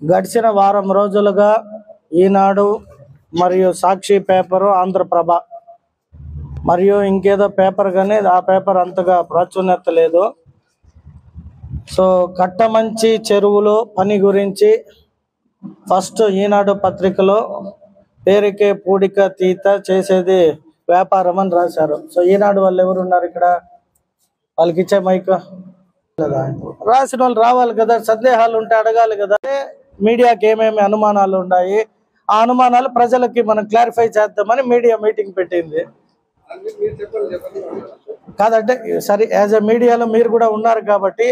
గడిచిన వారం రోజులుగా ఈనాడు మరియు సాక్షి పేపరు, ఆంధ్రప్రభ మరియు ఇంకేదో పేపర్ కానీ ఆ పేపర్ అంతగా ప్రాచుర్యత లేదు. సో కట్టమంచి చెరువులో పని గురించి ఫస్ట్ ఈనాడు పత్రికలో పేరుకే పూడిక తీత చేసేది వ్యాపారం అని రాశారు. సో ఈనాడు వాళ్ళు ఎవరున్నారు ఇక్కడ? వాళ్ళకి ఇచ్చే మైక్ రాసిన వాళ్ళు రావాలి కదా, సందేహాలు ఉంటే అడగాలి కదా. మీడియాకి ఏమేమి అనుమానాలు ఉన్నాయి, ఆ అనుమానాలు ప్రజలకి మనం క్లారిఫై చేద్దామని మీడియా మీటింగ్ పెట్టింది. కాదంటే సరే, యాజ్ ఎ మీడియాలో మీరు కూడా ఉన్నారు కాబట్టి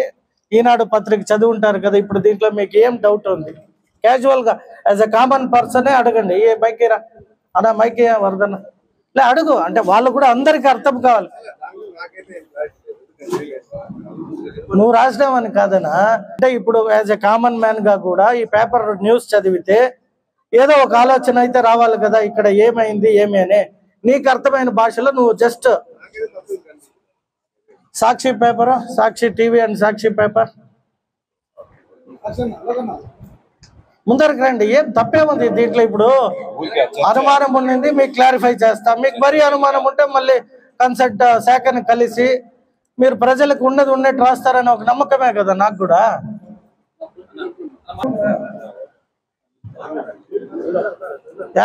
ఈనాడు పత్రిక చదివి ఉంటారు కదా. ఇప్పుడు దీంట్లో మీకు ఏం డౌట్ ఉంది? క్యాజువల్గా యాజ్ ఎ కామన్ పర్సనే అడగండి. ఏ మైక్ రా అన్నా, మైక్ వరదన్న లే అడుగు, అంటే వాళ్ళు కూడా అందరికీ అర్థం కావాలి. నువ్వు రాసినావని కాదనా, అంటే ఇప్పుడు యాజ్ ఎ కామన్ మ్యాన్ గా కూడా ఈ పేపర్ న్యూస్ చదివితే ఏదో ఒక ఆలోచన అయితే రావాలి కదా, ఇక్కడ ఏమైంది ఏమి అని. నీకు అర్థమైన భాషలో నువ్వు just Sakshi paper, Sakshi TV and Sakshi paper ముందరికి రండి. ఏం తప్పేముంది దీంట్లో? ఇప్పుడు అనుమానం ఉండింది, మీకు క్లారిఫై చేస్తాం. మీకు మరీ అనుమానం ఉంటే మళ్ళీ కన్సల్ట్ శాఖని కలిసి మీరు ప్రజలకు ఉన్నది ఉన్నట్టు రాస్తారని ఒక నమ్మకమే కదా నాకు కూడా.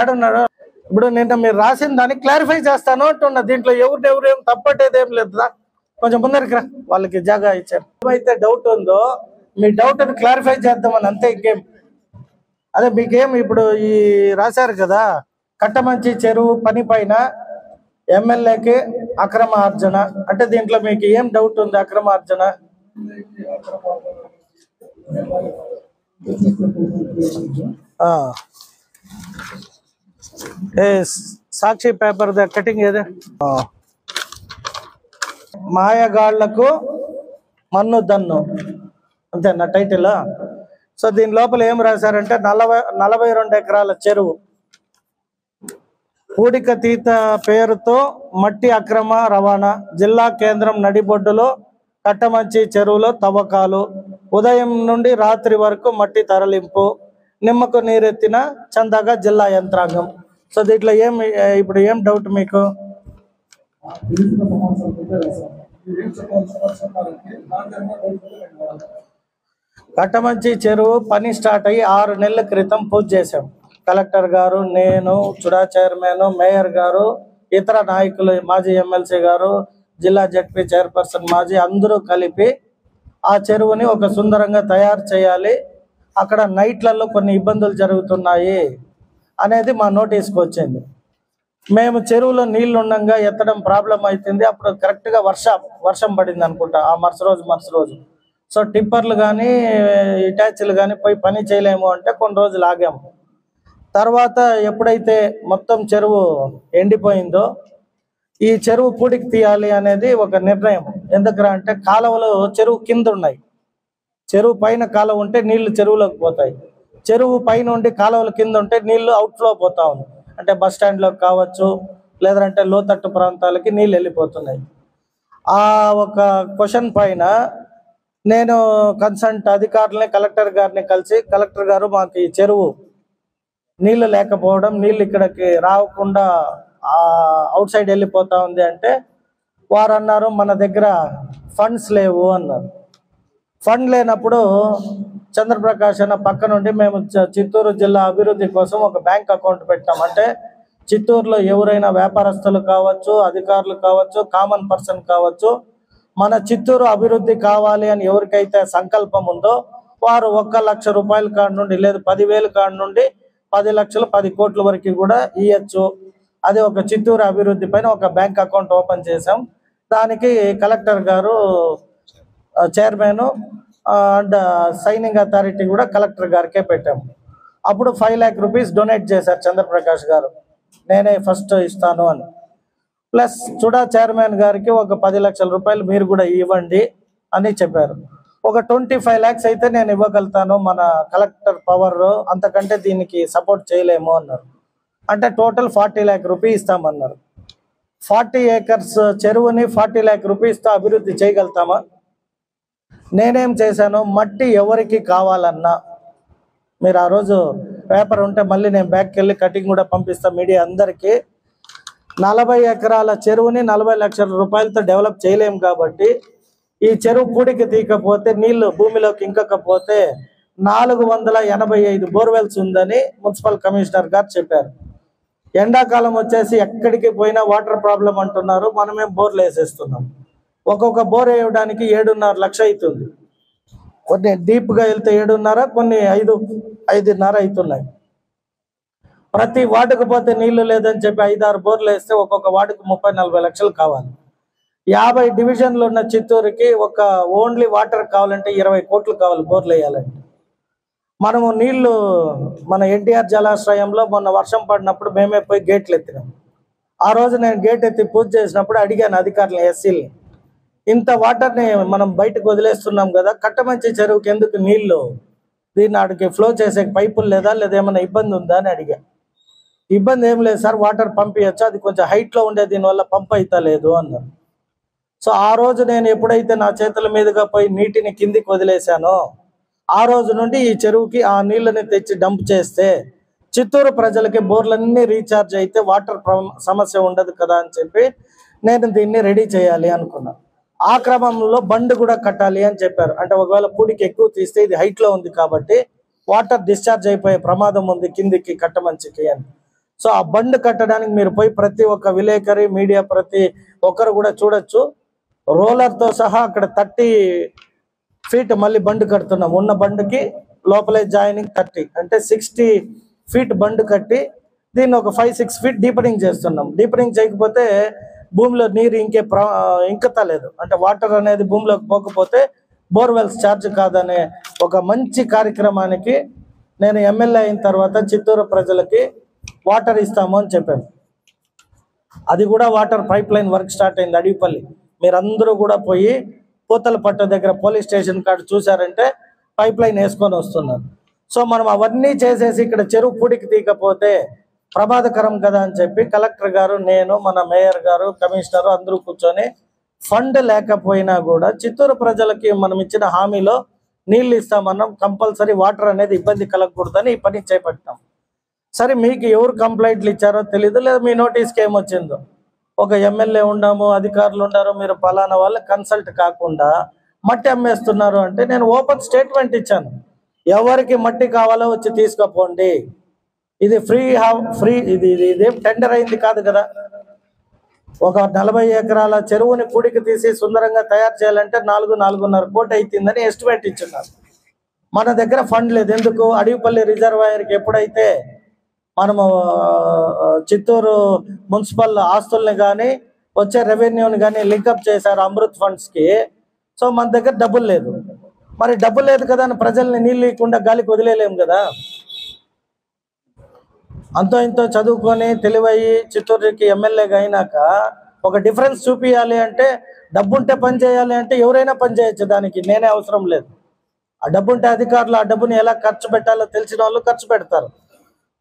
ఏడున్నారు ఇప్పుడు? నిన్న మీరు రాసిన దాన్ని క్లారిఫై చేస్తాను అంటున్నా. దీంట్లో ఎవరు ఏం తప్పట్టేది ఏం లేదు. కొంచెం ముందరికి రా, వాళ్ళకి జాగా ఇచ్చారు. ఏమైతే డౌట్ ఉందో మీ డౌట్ అని క్లారిఫై చేద్దామని, అంతే. ఇంకేం అదే మీకేం ఇప్పుడు ఈ రాశారు కదా, కట్టమంచి చెరువు పని పైన ఎమ్మెల్యేకి అక్రమ ఆర్జన అంటే దీంట్లో మీకు ఏం డౌట్ ఉంది? అక్రమ ఆర్జన సాక్షి పేపర్ కటింగ్ ఏదే, మాయగాళ్లకు మన్ను దన్ను, అంతేనా టైటిల్? సో దీని లోపల ఏం రాశారంటే 42 ఎకరాల చెరువు పూడిక తీత పేరుతో మట్టి అక్రమ రవాణా, జిల్లా కేంద్రం నడిబొడ్డులో కట్టమంచి చెరువులో తవ్వకాలు, ఉదయం నుండి రాత్రి వరకు మట్టి తరలింపు, నిమ్మకు నీరెత్తిన చందాగా జిల్లా యంత్రాంగం. సో దీంట్లో ఇప్పుడు ఏం డౌట్ మీకు? కట్టమంచి చెరువు పని స్టార్ట్ అయ్యి 6 నెలల క్రితం పూజ చేశాం. కలెక్టర్ గారు, నేను, చుడా చైర్మన్, మేయర్ గారు, ఇతర నాయకులు, మాజీ ఎమ్మెల్సీ గారు, జిల్లా జడ్పీ చైర్పర్సన్ మాజీ అందరూ కలిపి ఆ చెరువుని ఒక సుందరంగా తయారు చేయాలి, అక్కడ నైట్లలో కొన్ని ఇబ్బందులు జరుగుతున్నాయి అనేది మా నోటీస్కి వచ్చింది. మేము చెరువులో నీళ్లు ఉండగా ఎత్తడం ప్రాబ్లం అవుతుంది. అప్పుడు కరెక్ట్గా వర్షం పడింది అనుకుంటా ఆ మరుస రోజు. సో టిప్పర్లు కానీ ఇటాచ్లు కానీ పోయి పని చేయలేము అంటే కొన్ని రోజులు ఆగాము. తర్వాత ఎప్పుడైతే మొత్తం చెరువు ఎండిపోయిందో ఈ చెరువు పూడికి తీయాలి అనేది ఒక నిర్ణయం. ఎందుకురా అంటే కాలువలు చెరువు కింద ఉన్నాయి, చెరువు పైన కాలువ ఉంటే నీళ్లు చెరువులోకి పోతాయి, చెరువు పైన ఉండి కాలువల కింద ఉంటే నీళ్లు అవుట్ఫ్లో పోతా ఉంది. అంటే బస్ స్టాండ్లోకి కావచ్చు, లేదంటే లోతట్టు ప్రాంతాలకి నీళ్ళు వెళ్ళిపోతున్నాయి. ఆ ఒక క్వశ్చన్ పైన నేను కన్సల్ట్ అధికారులని, కలెక్టర్ గారిని కలిసి, కలెక్టర్ గారు మాకు ఈ చెరువు నీళ్లు లేకపోవడం, నీళ్ళు ఇక్కడికి రాకుండా అవుట్ సైడ్ వెళ్ళిపోతా ఉంది అంటే వారు అన్నారు మన దగ్గర ఫండ్స్ లేవు అన్నారు. ఫండ్ లేనప్పుడు చంద్రప్రకాష్ అన్న పక్క నుండి మేము చిత్తూరు జిల్లా అభివృద్ధి కోసం ఒక బ్యాంక్ అకౌంట్ పెట్టాం. అంటే చిత్తూరులో ఎవరైనా వ్యాపారస్తులు కావచ్చు, అధికారులు కావచ్చు, కామన్ పర్సన్ కావచ్చు, మన చిత్తూరు అభివృద్ధి కావాలి అని ఎవరికైతే సంకల్పం ఉందో వారు 1 లక్ష రూపాయల కాడ నుండి లేదు 10,000 కాడ నుండి 10 లక్షలు 10 కోట్ల వరకు కూడా ఇవ్వచ్చు. అది ఒక చిత్తూరు అభివృద్ధి పైన ఒక బ్యాంక్ అకౌంట్ ఓపెన్ చేసాం. దానికి కలెక్టర్ గారు చైర్మన్ అండ్ సైనింగ్ అథారిటీ కూడా కలెక్టర్ గారికే పెట్టాము. అప్పుడు 5 లక్షల రూపీస్ డొనేట్ చేశారు చంద్రప్రకాష్ గారు, నేనే ఫస్ట్ ఇస్తాను అని. ప్లస్ చుడా చైర్మన్ గారికి ఒక 10 లక్షల రూపాయలు మీరు కూడా ఇవ్వండి అని చెప్పారు. ఒక 25 lakhs అయితే నేను ఇవ్వగలుగుతాను, మన కలెక్టర్ పవర్, అంతకంటే దీనికి సపోర్ట్ చేయలేము అన్నారు. అంటే టోటల్ 40 lakh రూపీస్ ఇస్తామన్నారు. 40 acres చెరువుని 40 lakh రూపీస్తో అభివృద్ధి చేయగలుగుతామా? నేనేం చేశాను, మట్టి ఎవరికి కావాలన్నా మీరు ఆ రోజు పేపర్ ఉంటే మళ్ళీ నేను బ్యాక్కి వెళ్ళి కటింగ్ కూడా పంపిస్తాను మీడియా అందరికీ. 40 ఎకరాల చెరువుని 40 లక్షల రూపాయలతో డెవలప్ చేయలేము కాబట్టి ఈ చెరువు పూడికి తీయకపోతే నీళ్లు భూమిలోకి ఇంకకపోతే 485 బోర్వెల్స్ ఉందని మున్సిపల్ కమిషనర్ గారు చెప్పారు. ఎండాకాలం వచ్చేసి ఎక్కడికి పోయినా వాటర్ ప్రాబ్లం అంటున్నారు, మనమేం బోర్లు వేసేస్తున్నాం. ఒక్కొక్క బోర్ వేయడానికి 7.5 లక్షలు అవుతుంది. కొన్ని డీప్గా వెళ్తే 7.5, కొన్ని 5.5 అవుతున్నాయి. ప్రతి వార్డుకు పోతే నీళ్లు లేదని చెప్పి 5-6 బోర్లు వేస్తే ఒక్కొక్క వార్డుకు 30-40 లక్షలు కావాలి. 50 డివిజన్లు ఉన్న చిత్తూరుకి ఒక ఓన్లీ వాటర్ కావాలంటే 20 కోట్లు కావాలి బోర్లు వేయాలంటే. మనము నీళ్లు మన ఎన్టీఆర్ జలాశ్రయంలో మొన్న వర్షం పడినప్పుడు మేమే పోయి గేట్లు ఎత్తినాం. ఆ రోజు నేను గేట్ ఎత్తి పూజ చేసినప్పుడు అడిగాను అధికారులు, ఎస్సీని, ఇంత వాటర్ని మనం బయటకు వదిలేస్తున్నాం కదా, కట్టమంచి చెరువుకి ఎందుకు నీళ్లు, దీన్ని ఆడికి ఫ్లో చేసే పైపులు లేదా ఏమైనా ఇబ్బంది ఉందా అని అడిగా. ఇబ్బంది ఏం లేదు సార్, వాటర్ పంపించచ్చు, అది కొంచెం హైట్లో ఉండే దీనివల్ల పంప్ అవుతా లేదు అన్నారు. సో ఆ రోజు నేను ఎప్పుడైతే నా చేతుల మీదుగా పోయి నీటిని కిందికి వదిలేశానో ఆ రోజు నుండి ఈ చెరువుకి ఆ నీళ్ళని తెచ్చి డంప్ చేస్తే చిత్తూరు ప్రజలకి బోర్లన్నీ రీఛార్జ్ అయితే వాటర్ సమస్య ఉండదు కదా అని చెప్పి నేను దీన్ని రెడీ చేయాలి అనుకున్నాను. ఆ క్రమంలో బండ్ కూడా కట్టాలి అని చెప్పారు. అంటే ఒకవేళ పూడికి ఎక్కువ తీస్తే ఇది హైట్లో ఉంది కాబట్టి వాటర్ డిశ్చార్జ్ అయిపోయే ప్రమాదం ఉంది కిందికి కట్టమంచికి అని. సో ఆ బండ్ కట్టడానికి మీరు పోయి ప్రతి ఒక్క విలేకరి మీడియా ప్రతి ఒక్కరు కూడా చూడొచ్చు. రోలర్తో సహా అక్కడ 30 ఫీట్ మళ్ళీ బండ్ కడుతున్నాం. ఉన్న బండ్కి లోపలే జాయినింగ్ 30 అంటే 60 ఫీట్ బండ్ కట్టి దీన్ని ఒక 5-6 ఫీట్ డీపనింగ్ చేస్తున్నాం. డీపనింగ్ చేయకపోతే భూమిలో నీరు ఇంకతలేదు, అంటే వాటర్ అనేది భూమిలోకి పోకపోతే బోర్వెల్స్ ఛార్జ్ కాదనే ఒక మంచి కార్యక్రమానికి నేను ఎమ్మెల్యే అయిన తర్వాత చిత్తూరు ప్రజలకి వాటర్ ఇస్తాము అని చెప్పాను. అది కూడా water pipe line work start అయింది అడివిపల్లి. మీరందరూ కూడా పోయి పూతలపట్టు దగ్గర పోలీస్ స్టేషన్ కాడ చూసారంటే పైప్ లైన్ వేసుకొని వస్తున్నారు. సో మనం అవన్నీ చేసేసి ఇక్కడ చెరువు పూడికి తీయకపోతే ప్రమాదకరం కదా అని చెప్పి కలెక్టర్ గారు, నేను, మన మేయర్ గారు, కమిషనరు అందరూ కూర్చొని ఫండ్ లేకపోయినా కూడా చిత్తూరు ప్రజలకి మనం ఇచ్చిన హామీలో నీళ్ళు ఇస్తామన్నాం, కంపల్సరీ వాటర్ అనేది ఇబ్బంది కలగకూడదని ఈ పని చేపట్టాం. సరే మీకు ఎవరు కంప్లైంట్లు ఇచ్చారో తెలీదు, లేదా మీ నోటీస్కి ఏమొచ్చిందో. ఒక ఎమ్మెల్యే ఉండాము, అధికారులు ఉన్నారు, మీరు పలానా వాళ్ళు కన్సల్ట్ కాకుండా మట్టి అమ్మేస్తున్నారు అంటే నేను ఓపెన్ స్టేట్మెంట్ ఇచ్చాను, ఎవరికి మట్టి కావాలో వచ్చి తీసుకుపోండి, ఇది ఫ్రీ ఇదేం టెండర్ అయింది కాదు కదా. ఒక 40 ఎకరాల చెరువుని పూడికి తీసి సుందరంగా తయారు చేయాలంటే 4-4.5 కోటి అవుతుందని ఎస్టిమేట్ ఇచ్చున్నారు. మన దగ్గర ఫండ్ లేదు. ఎందుకు? అడివిపల్లి రిజర్వాయర్కి ఎప్పుడైతే మనము చిత్తూరు మున్సిపల్ ఆస్తుల్ని కానీ వచ్చే రెవెన్యూని కానీ లింకప్ చేశారు అమృత్ ఫండ్స్కి. సో మన దగ్గర డబ్బులు లేదు. మరి డబ్బులు లేదు కదా అని ప్రజల్ని నీళ్ళు ఇవ్వకుండా గాలికి వదిలేలేము కదా. అంతో ఇంతో చదువుకొని తెలివయ్యి చిత్తూరుకి ఎమ్మెల్యేగా అయినాక ఒక డిఫరెన్స్ చూపించాలి అంటే డబ్బుంటే పని చేయాలి అంటే ఎవరైనా పని చేయొచ్చు, దానికి నేనే అవసరం లేదు. ఆ డబ్బుంటే అధికారులు ఆ డబ్బుని ఎలా ఖర్చు పెట్టాలో తెలిసిన వాళ్ళు ఖర్చు పెడతారు.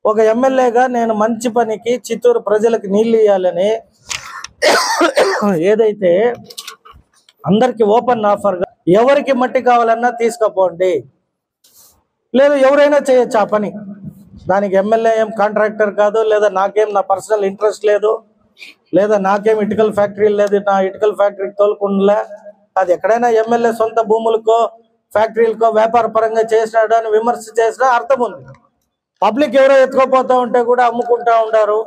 ఒక ఎమ్మెల్యేగా నేను మంచి పనికి చిత్తూరు ప్రజలకు నీళ్ళు ఇవ్వాలని ఏదైతే అందరికి ఓపెన్ ఆఫర్గా ఎవరికి మట్టి కావాలన్నా తీసుకుపోండి, లేదు ఎవరైనా చేయొచ్చు ఆ పని. దానికి ఎమ్మెల్యే ఏం కాంట్రాక్టర్ కాదు, లేదా నాకేం నా పర్సనల్ ఇంట్రెస్ట్ లేదు, లేదా నాకేం ఇటుకల ఫ్యాక్టరీ లేదు, నా ఇటుకల ఫ్యాక్టరీకి తోలుకుండలే. అది ఎక్కడైనా ఎమ్మెల్యే సొంత భూములకో ఫ్యాక్టరీలకో వ్యాపార పరంగా చేసినాడు అని విమర్శ చేసినా అర్థం ఉంది. పబ్లిక్ ఎవరో ఎత్తుకోపోతా ఉంటే కూడా అమ్ముకుంటా ఉంటారు.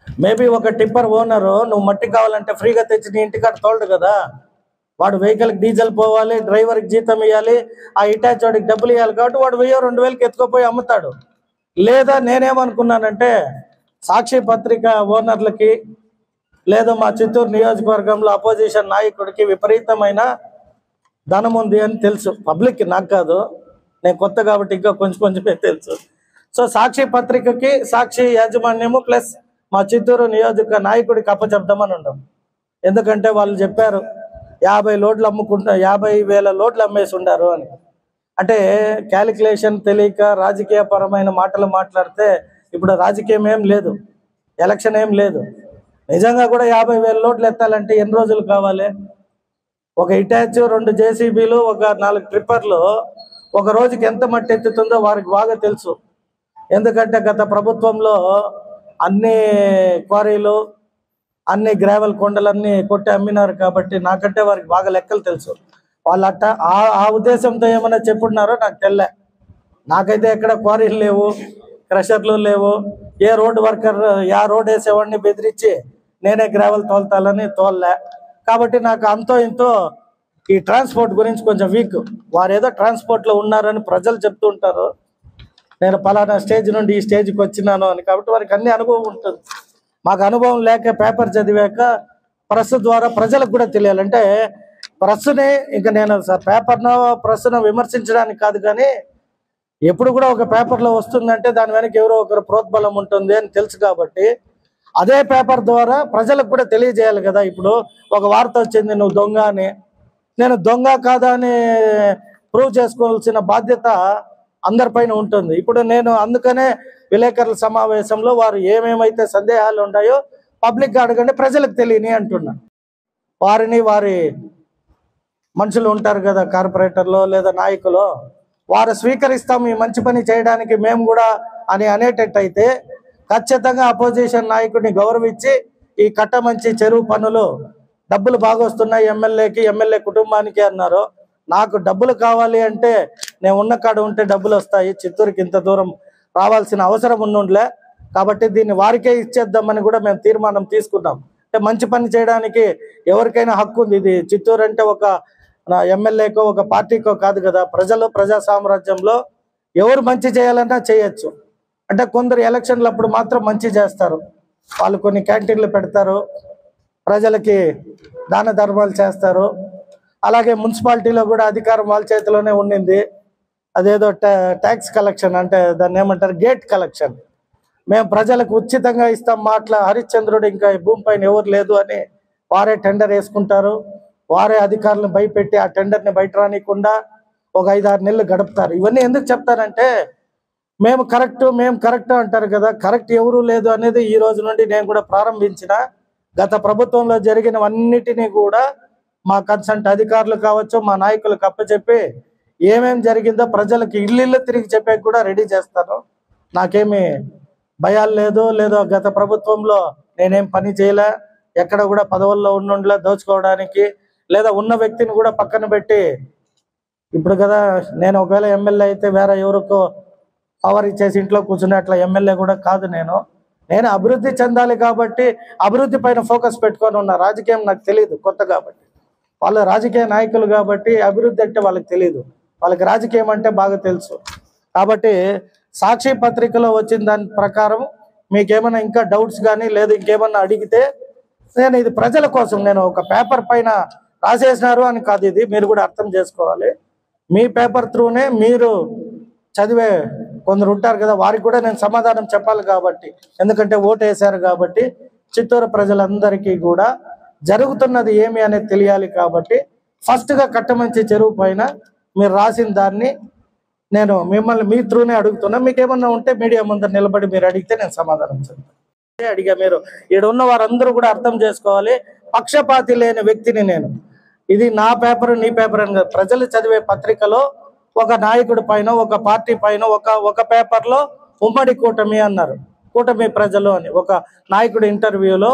మేబీ ఒక టిప్పర్ ఓనరు నువ్వు మట్టి కావాలంటే ఫ్రీగా తెచ్చి నీ ఇంటికాడ తోలడు కదా, వాడు వెహికల్కి డీజిల్ పోవాలి, డ్రైవర్కి జీతం ఇవ్వాలి, ఆ ఇటాచ్ వాడికి డబ్బులు ఇవ్వాలి కాబట్టి వాడు 1000-2000కి ఎత్తుకుపోయి అమ్ముతాడు. లేదా నేనేమనుకున్నానంటే సాక్షి పత్రిక ఓనర్లకి లేదా మా చిత్తూరు నియోజకవర్గంలో అపోజిషన్ నాయకుడికి విపరీతమైన ధనం ఉంది అని తెలుసు పబ్లిక్కి, నాకు కాదు, నేను కొత్త కాబట్టి ఇంకా కొంచెమే తెలుసు. సో సాక్షి పత్రికకి సాక్షి యాజమాన్యము ప్లస్ మా చిత్తూరు నియోజక నాయకుడికి అప్పచెప్దామని ఉన్నాం. ఎందుకంటే వాళ్ళు చెప్పారు 50 లోడ్లు అమ్ముకుంటా 50,000 లోడ్లు అమ్మేసి ఉండారు అని. అంటే క్యాలిక్యులేషన్ తెలియక రాజకీయ పరమైన మాటలు మాట్లాడితే ఇప్పుడు రాజకీయం ఏం లేదు, ఎలక్షన్ ఏం లేదు. నిజంగా కూడా 50,000 లోడ్లు ఎత్తాలంటే ఎన్ని రోజులు కావాలి? ఒక ఇటాచ్, 2 జేసీబీలు, ఒక 4 ట్రిప్పర్లు ఒక రోజుకి ఎంత మట్టి ఎత్తుతుందో వారికి బాగా తెలుసు. ఎందుకంటే గత ప్రభుత్వంలో అన్ని క్వారీలు, అన్ని గ్రావెల్ కొండలన్నీ కొట్టి అమ్మినారు కాబట్టి నాకంటే వారికి బాగా లెక్కలు తెలుసు. వాళ్ళు అట్ట ఆ ఉద్దేశంతో ఏమైనా చెప్పున్నారో నాకు తెల్లే. నాకైతే ఎక్కడ క్వారీలు లేవు, క్రషర్లు లేవు. ఏ రోడ్డు వర్కర్ రోడ్ వేసేవాడిని బెదిరించి నేనే గ్రావెల్ తోలుతాలని తోలలే. కాబట్టి నాకు అంతో ఇంతో ఈ ట్రాన్స్పోర్ట్ గురించి కొంచెం వీక్. వారు ఏదో ట్రాన్స్పోర్ట్లో ఉన్నారని ప్రజలు చెప్తూ ఉంటారు, నేను పలానా స్టేజ్ నుండి ఈ స్టేజ్కి వచ్చినాను అని. కాబట్టి వారికి అన్ని అనుభవం ఉంటుంది. మాకు అనుభవం లేక పేపర్ చదివాక ప్రెస్ ద్వారా ప్రజలకు కూడా తెలియాలంటే ప్రెస్ని ఇంకా నేను పేపర్ను ప్రెస్ను విమర్శించడానికి కాదు, కానీ ఎప్పుడు కూడా ఒక పేపర్లో వస్తుందంటే దాని వెనక ఎవరో ఒకరు ప్రోద్బలం ఉంటుంది అని తెలుసు. కాబట్టి అదే పేపర్ ద్వారా ప్రజలకు కూడా తెలియజేయాలి కదా. ఇప్పుడు ఒక వార్త వచ్చింది నువ్వు దొంగ అని, నేను దొంగ కాదా అని ప్రూవ్ చేసుకోవాల్సిన బాధ్యత అందరిపైన ఉంటుంది. ఇప్పుడు నేను అందుకనే విలేకరుల సమావేశంలో వారు ఏమేమైతే సందేహాలు ఉన్నాయో పబ్లిక్గా అడగండి, ప్రజలకు తెలియని అంటున్నా. వారిని వారి మనుషులు ఉంటారు కదా, కార్పొరేటర్లో లేదా నాయకులు, వారు స్వీకరిస్తాం ఈ మంచి పని చేయడానికి మేము కూడా అని అనేటట్టయితే ఖచ్చితంగా అపోజిషన్ నాయకుడిని గౌరవించి ఈ కట్టమంచి చెరువు పనులు డబ్బులు బాగా వస్తున్నాయి ఎమ్మెల్యేకి, ఎమ్మెల్యే కుటుంబానికి అన్నారు. నాకు డబ్బులు కావాలి అంటే నేను ఉన్న కాడ ఉంటే డబ్బులు వస్తాయి, చిత్తూరుకి ఇంత దూరం రావాల్సిన అవసరం ఉండుండలే. కాబట్టి దీన్ని వారికే ఇచ్చేద్దామని కూడా మేము తీర్మానం తీసుకున్నాం. అంటే మంచి పని చేయడానికి ఎవరికైనా హక్కు ఉంది. ఇది చిత్తూరు అంటే ఒక ఎమ్మెల్యేకో ఒక పార్టీకో కాదు కదా, ప్రజా సామ్రాజ్యంలో ఎవరు మంచి చేయాలన్నా చేయొచ్చు. అంటే కొందరు ఎలక్షన్లు అప్పుడు మాత్రం మంచి చేస్తారు, వాళ్ళు కొన్ని క్యాంటీన్లు పెడతారు, ప్రజలకి దాన ధర్మాలు చేస్తారు. అలాగే మున్సిపాలిటీలో కూడా అధికారం వాళ్ళ చేతిలోనే ఉండింది. అదేదో ట్యాక్స్ కలెక్షన్ అంటే దాన్ని ఏమంటారు, గేట్ కలెక్షన్. మేము ప్రజలకు ఉచితంగా ఇస్తాం మాట్లా హరిశ్చంద్రుడు ఇంకా ఈ భూమి పైన ఎవరు లేదు అని వారే టెండర్ వేసుకుంటారు. వారే అధికారులను భయపెట్టి ఆ టెండర్ని బయట రానికుండా ఒక 5-6 నెలలు గడుపుతారు. ఇవన్నీ ఎందుకు చెప్తానంటే మేము కరెక్ట్ అంటారు కదా, కరెక్ట్ ఎవరు లేదు అనేది ఈ రోజు నుండి నేను కూడా ప్రారంభించిన. గత ప్రభుత్వంలో జరిగినవన్నిటినీ కూడా మా కన్సల్ట్ అధికారులు కావచ్చు, మా నాయకులకు అప్పచెప్పి ఏమేమి జరిగిందో ప్రజలకు ఇల్లు తిరిగి చెప్పే కూడా రెడీ చేస్తాను. నాకేమి భయాలు లేదో గత ప్రభుత్వంలో నేనేం పని చేయలే, ఎక్కడ కూడా పదవుల్లో ఉండుండలే దోచుకోవడానికి, లేదా ఉన్న వ్యక్తిని కూడా పక్కన పెట్టి. ఇప్పుడు కదా నేను ఒకవేళ ఎమ్మెల్యే అయితే వేరే ఎవరికో పవర్ ఇచ్చేసి ఇంట్లో కూర్చునే అట్లా ఎమ్మెల్యే కూడా కాదు. నేను అభివృద్ధి చెందాలి కాబట్టి అభివృద్ధి పైన ఫోకస్ పెట్టుకొని ఉన్న. రాజకీయం నాకు తెలియదు, కొత్త కాబట్టి. వాళ్ళు రాజకీయ నాయకులు కాబట్టి అభివృద్ధి అంటే వాళ్ళకి తెలియదు, వాళ్ళకి రాజకీయం అంటే బాగా తెలుసు. కాబట్టి సాక్షి పత్రికలో వచ్చిన దాని ప్రకారం మీకేమైనా ఇంకా డౌట్స్ కానీ లేదు ఇంకేమన్నా అడిగితే నేను ఇది ప్రజల కోసం, నేను ఒక పేపర్ పైన రాసేసినారు అని కాదు, ఇది మీరు కూడా అర్థం చేసుకోవాలి. మీ పేపర్ త్రూనే మీరు చదివే కొందరు ఉంటారు కదా, వారికి కూడా నేను సమాధానం చెప్పాలి కాబట్టి, ఎందుకంటే ఓటు వేశారు కాబట్టి చిత్తూరు ప్రజలందరికీ కూడా జరుగుతున్నది ఏమి అనేది తెలియాలి. కాబట్టి ఫస్ట్గా కట్టమంచి చెరువు పైన మీరు రాసిన దాన్ని నేను మిమ్మల్ని మీ త్రూనే అడుగుతున్నా. మీకు ఏమన్నా ఉంటే మీడియా ముందర నిలబడి మీరు అడిగితే నేను సమాధానం చెప్తాను. అడిగా మీరు ఇక్కడ ఉన్న వారందరూ కూడా అర్థం చేసుకోవాలి, పక్షపాతి లేని వ్యక్తిని నేను. ఇది నా పేపర్ నీ పేపర్ అని కాదు, ప్రజలు చదివే పత్రికలో ఒక నాయకుడి పైన ఒక పార్టీ పైన ఒక పేపర్లో ఉమ్మడి కూటమి అన్నారు, కూటమి ప్రజలు అని. ఒక నాయకుడి ఇంటర్వ్యూలో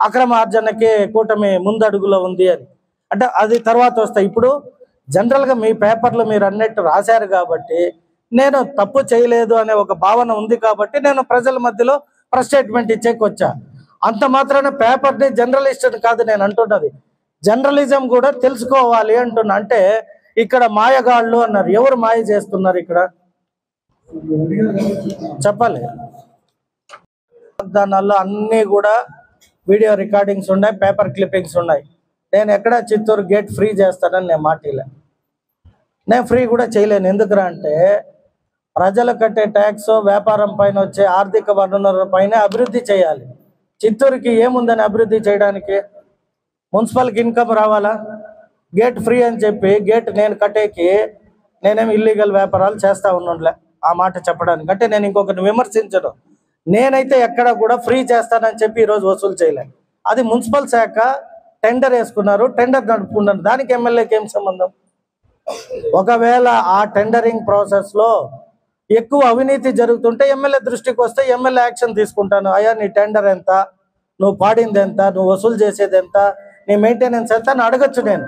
అక్రమ ఆర్జనకి కూటమి ముందడుగులో ఉంది అని. అంటే అది తర్వాత వస్తాయి. ఇప్పుడు జనరల్గా మీ పేపర్లో మీరు అన్నట్టు రాశారు కాబట్టి నేను తప్పు చేయలేదు అనే ఒక భావన ఉంది కాబట్టి నేను ప్రజల మధ్యలో ప్రెస్ స్టేట్మెంట్ ఇచ్చేకి వచ్చా. అంత మాత్రాన పేపర్ని జర్నలిస్ట్ కాదు నేను అంటున్నది, జర్నలిజం కూడా తెలుసుకోవాలి అంటున్నా. అంటే ఇక్కడ మాయగాళ్ళు అన్నారు, ఎవరు మాయ చేస్తున్నారు ఇక్కడ చెప్పాలి. వాగ్దానాల్లో అన్నీ కూడా వీడియో రికార్డింగ్స్ ఉన్నాయి, పేపర్ క్లిప్పింగ్స్ ఉన్నాయి. నేను ఎక్కడ చిత్తూరు గేట్ ఫ్రీ చేస్తానని నేను మాటిలే, నేను ఫ్రీ కూడా చేయలేను. ఎందుకురా అంటే ప్రజలు కట్టే ట్యాక్స్, వ్యాపారం పైన వచ్చే ఆర్థిక వనరుల పైన అభివృద్ధి చేయాలి. చిత్తూరుకి ఏముందని అభివృద్ధి చేయడానికి? మున్సిపల్కి ఇన్కమ్ రావాలా? గేట్ ఫ్రీ అని చెప్పి గేట్ నేను కట్టేకి నేనేమి ఇల్లీగల్ వ్యాపారాలు చేస్తూ ఉండలే ఆ మాట చెప్పడానికి. అంటే నేను ఇంకొకరిని విమర్శించను. నేనైతే ఎక్కడ కూడా ఫ్రీ చేస్తానని చెప్పి ఈరోజు వసూలు చేయలేను. అది మున్సిపల్ శాఖ టెండర్ వేసుకున్నారు, టెండర్ నడుపుకున్నారు, దానికి ఎమ్మెల్యేకి ఏం సంబంధం? ఒకవేళ ఆ టెండరింగ్ ప్రాసెస్లో ఎక్కువ అవినీతి జరుగుతుంటే ఎమ్మెల్యే దృష్టికి వస్తే ఎమ్మెల్యే యాక్షన్ తీసుకుంటాను. అయ్యా నీ టెండర్ ఎంత, నువ్వు పాడింది ఎంత, నువ్వు వసూలు చేసేది ఎంత, నీ మెయింటెనెన్స్ ఎంత అని అడగచ్చు నేను.